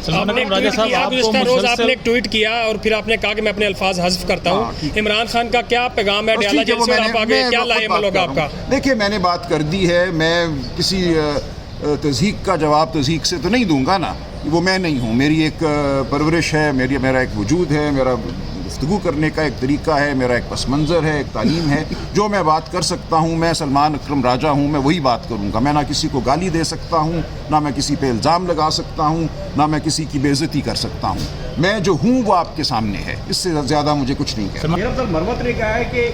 روز آپ نے ایک ٹویٹ کیا اور پھر آپ نے کہا کہ میں اپنے الفاظ حذف کرتا ہوں. عمران خان کا کیا پیغام ہے ڈیالہ جیل سے اور آپ آگے کیا لائے عمل ہوگا آپ کا؟ دیکھیے میں نے بات کر دی ہے، میں کسی تضحیق کا جواب تضحیق سے تو نہیں دوں گا نا، وہ میں نہیں ہوں. میری ایک پرورش ہے، میرا ایک وجود ہے، میرا گفتگو کرنے کا ایک طریقہ ہے، میرا ایک پس منظر ہے، ایک تعلیم ہے. جو میں بات کر سکتا ہوں، میں سلمان اکرم راجہ ہوں، میں وہی بات کروں گا. میں نہ کسی کو گالی دے سکتا ہوں، نہ میں کسی پہ الزام لگا سکتا ہوں، نہ میں کسی کی بے عزتی کر سکتا ہوں. میں جو ہوں وہ آپ کے سامنے ہے، اس سے زیادہ مجھے کچھ نہیں کہنا. میرا افضل مرمت نے کہا ہے کہ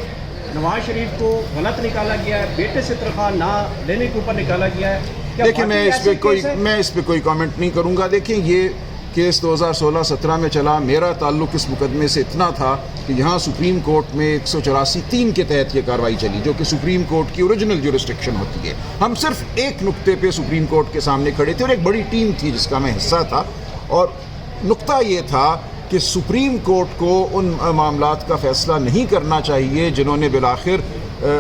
نواز شریف کو غلط نکالا گیا ہے، بیٹے سے تنخواہ نہ لینے کے اوپر نکالا گیا ہے. دیکھیں میں اس پہ کوئی کامنٹ نہیں کروں گا. دیکھیں یہ کیس 2016-17 میں چلا. میرا تعلق اس مقدمے سے اتنا تھا کہ یہاں سپریم کورٹ میں 184(3) کے تحت یہ کارروائی چلی، جو کہ سپریم کورٹ کی اوریجنل جورسڈکشن ہوتی ہے. ہم صرف ایک نقطے پہ سپریم کورٹ کے سامنے کھڑے تھے اور ایک بڑی ٹیم تھی جس کا میں حصہ تھا، اور نقطہ یہ تھا کہ سپریم کورٹ کو ان معاملات کا فیصلہ نہیں کرنا چاہیے جنہوں نے بالآخر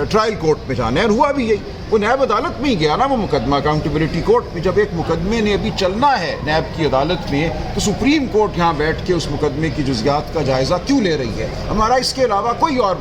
ٹرائل کورٹ میں جانا ہے. اور ہوا بھی یہی، وہ نیب عدالت میں ہی گیا نا وہ مقدمہ، اکاؤنٹیبلٹی کورٹ میں. جب ایک مقدمے نے ابھی چلنا ہے نیب کی عدالت میں، تو سپریم کورٹ یہاں بیٹھ کے اس مقدمے کی جزیات کا جائزہ کیوں لے رہی ہے؟ ہمارا اس کے علاوہ کوئی اور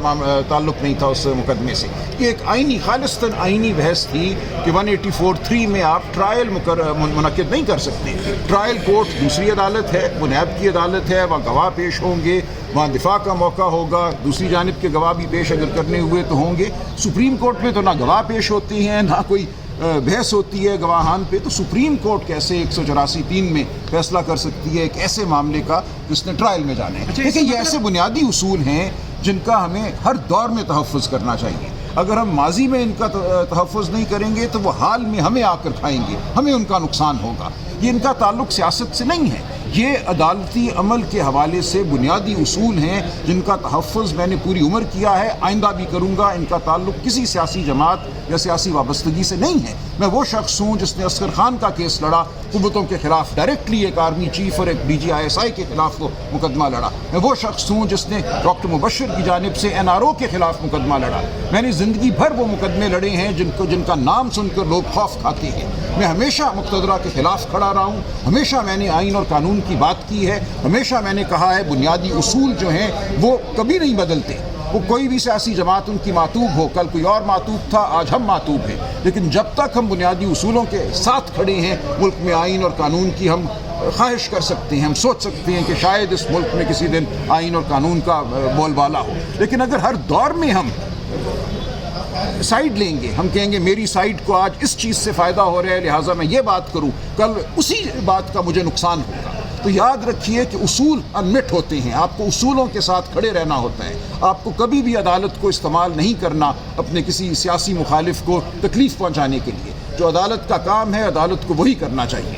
تعلق نہیں تھا اس مقدمے سے. یہ ایک آئینی، خالصتاً آئینی بحث تھی کہ 184(3) میں آپ ٹرائل منعقد نہیں کر سکتے. ٹرائل کورٹ دوسری عدالت ہے، وہ نیب کی عدالت ہے، وہاں گواہ پیش ہوں گے، وہاں دفاع کا موقع ہوگا، دوسری جانب کے گواہ بھی پیش اگر کرنے ہوئے تو ہوں گے. سپریم کورٹ میں تو نہ گواہ پیش ہوتی ہیں، نہ کوئی بحث ہوتی ہے گواہان پہ. تو سپریم کورٹ کیسے 184(3) میں فیصلہ کر سکتی ہے ایک ایسے معاملے کا جس نے ٹرائل میں جانا ہے؟ دیکھیں یہ ایسے بنیادی اصول ہیں جن کا ہمیں ہر دور میں تحفظ کرنا چاہیے. اگر ہم ماضی میں ان کا تحفظ نہیں کریں گے تو وہ حال میں ہمیں آ کر کھائیں گے، ہمیں ان کا نقصان ہوگا. یہ ان کا تعلق سیاست سے نہیں ہے، یہ عدالتی عمل کے حوالے سے بنیادی اصول ہیں جن کا تحفظ میں نے پوری عمر کیا ہے، آئندہ بھی کروں گا. ان کا تعلق کسی سیاسی جماعت یا سیاسی وابستگی سے نہیں ہے. میں وہ شخص ہوں جس نے اصغر خان کا کیس لڑا قوتوں کے خلاف، ڈائریکٹلی ایک آرمی چیف اور ایک DG/ISI کے خلاف وہ مقدمہ لڑا. میں وہ شخص ہوں جس نے ڈاکٹر مبشر کی جانب سے NRO کے خلاف مقدمہ لڑا. میں نے زندگی بھر وہ مقدمے لڑے ہیں جن کا نام سن کر لوگ خوف کھاتے ہیں. میں ہمیشہ مقتدرہ کے خلاف کھڑا رہا ہوں، ہمیشہ میں نے آئین اور قانون کی بات کی ہے، ہمیشہ میں نے کہا ہے بنیادی اصول جو ہیں وہ کبھی نہیں بدلتے. وہ کوئی بھی سیاسی جماعت ان کی معتوب ہو، کل کوئی اور معتوب تھا، آج ہم معتوب ہیں، لیکن جب تک ہم بنیادی اصولوں کے ساتھ کھڑے ہیں ملک میں آئین اور قانون کی ہم خواہش کر سکتے ہیں، ہم سوچ سکتے ہیں کہ شاید اس ملک میں کسی دن آئین اور قانون کا بول بالا ہو. لیکن اگر ہر دور میں ہم سائیڈ لیں گے، ہم کہیں گے میری سائیڈ کو آج اس چیز سے فائدہ ہو رہا ہے لہٰذا میں یہ بات کروں، کل اسی بات کا مجھے نقصان ہوگا. تو یاد رکھیے کہ اصول انمٹ ہوتے ہیں، آپ کو اصولوں کے ساتھ کھڑے رہنا ہوتا ہے. آپ کو کبھی بھی عدالت کو استعمال نہیں کرنا اپنے کسی سیاسی مخالف کو تکلیف پہنچانے کے لیے. جو عدالت کا کام ہے عدالت کو وہی کرنا چاہیے.